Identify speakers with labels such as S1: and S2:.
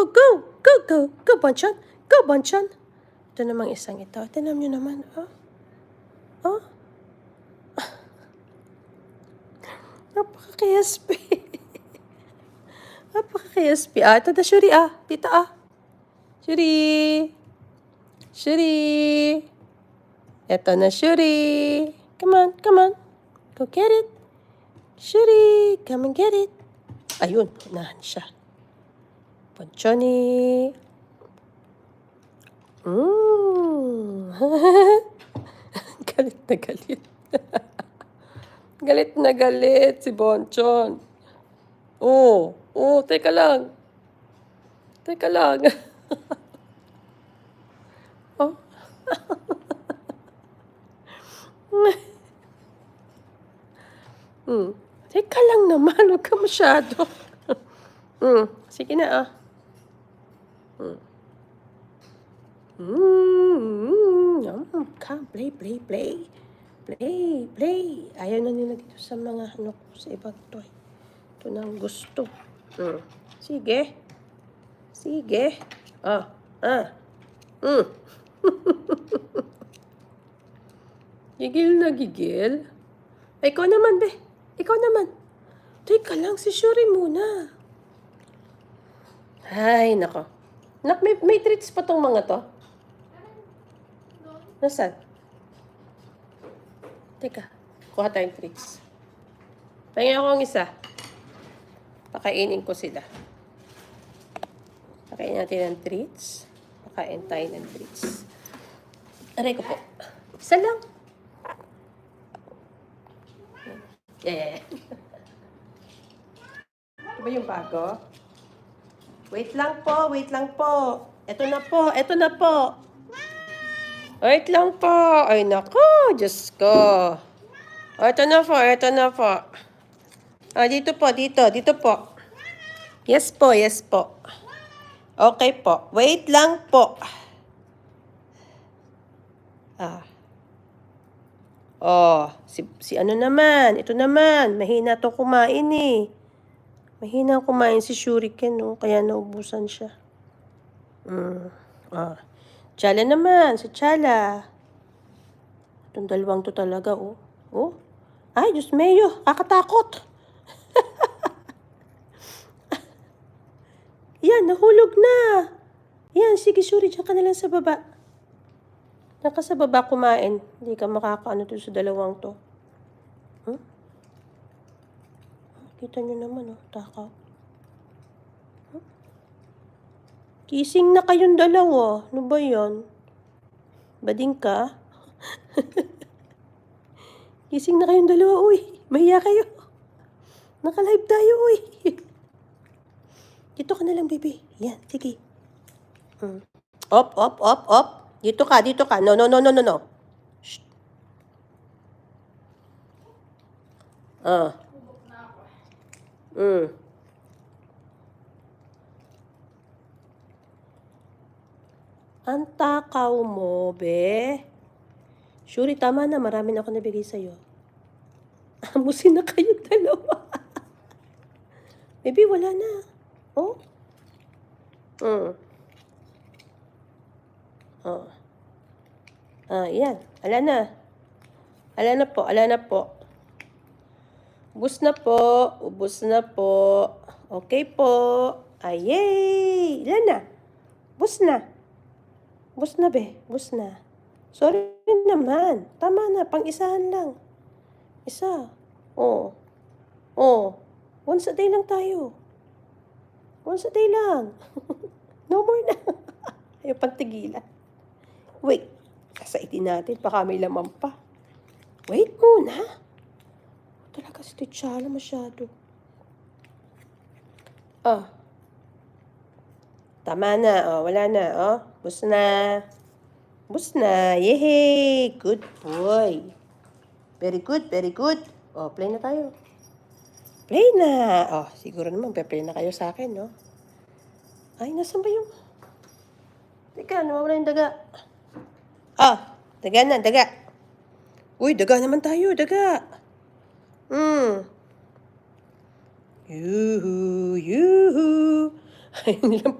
S1: go, go, go, go, Bonchan, go, Bonchan. Ito namang isang ito. Tignan nyo naman, oh. Oh. Napaka-KSP. Napaka-KSP. Ito na, Shuri, Dito, Shuri. Shuri. Ito na, Shuri. Come on, come on. Go get it. Shuri, come and get it. Ayun, unahan siya. Bonchoni. Galit na galit. Galit na galit si Bonchon. Teka lang. Teka lang. Oh. Teka lang naman, huwag ka masyado. Sige na, Come, play, play, play. Play, play. Ayaw na nila dito sa mga sa ibang toy. Ito nang gusto. Sige. Sige. Gigil na gigil. Ikaw naman, be. Ikaw naman. Teka lang, si Shuri muna. Ay, nako. Nak, may treats pa tong mga to. Nasaan? Teka, kuha tayong treats. Pahingin ako ang isa. Pakainin ko sila. Pakainin natin ng treats. Pakain tayo ng treats. Aray ko po. Isa lang. Yeah. Ito ba yung bago? Wait lang po, wait lang po. Ito na po, ito na po. Wait lang po. Ay, naku, Diyos ko. Ito na po, ito na po. Dito po, dito po. Yes po, yes po. Okay po. Wait lang po. Si ano naman, ito naman. Mahina to kumain eh. Mahina kumain si Shuriken, kaya naubusan siya. Chala naman, si Chala. Itong dalawang to talaga, Ay, Diyos mayo, kakatakot. Yan, nahulog na. Yan, sige, Shuri, dyan ka na lang sa baba. Diyan ka sa baba kumain. Hindi ka makakaano to sa dalawang to. Kita nyo naman, takaw. Kising na kayong dalawa. Ano ba yan? Bading ka? Kising na kayong dalawa, uy. Mahiya kayo. Naka-live tayo, uy. Dito ka na lang, baby. Yan, sige. Op. Dito ka. No. Shh. Ang takaw mo, be. Shuri, tama na. Marami na ako nabigay sa'yo. Amusin na kayo dalawa. Baby, wala na. Yan. Ala na po. Ubus na po. Okay po. Yay! Ilan na? Ubus na, be. Ubus na. Sorry naman. Tama na. Pang-isahan lang. Isa. Once a day lang tayo. Once a day lang. No more na. Ayaw pantigilan. Wait. Kasaitin natin. Baka may laman pa. Wait muna. Talaga si T'Challa masyado. Tama na. Wala na. Bus na. Yehey! Good boy. Very good. Play na tayo. Play na. Siguro naman, play na kayo sa akin, no? Ay, nasan ba yung... Teka, nawawala yung daga. Daga. Uy, daga naman tayo, daga. Yuhu. Ay, nilang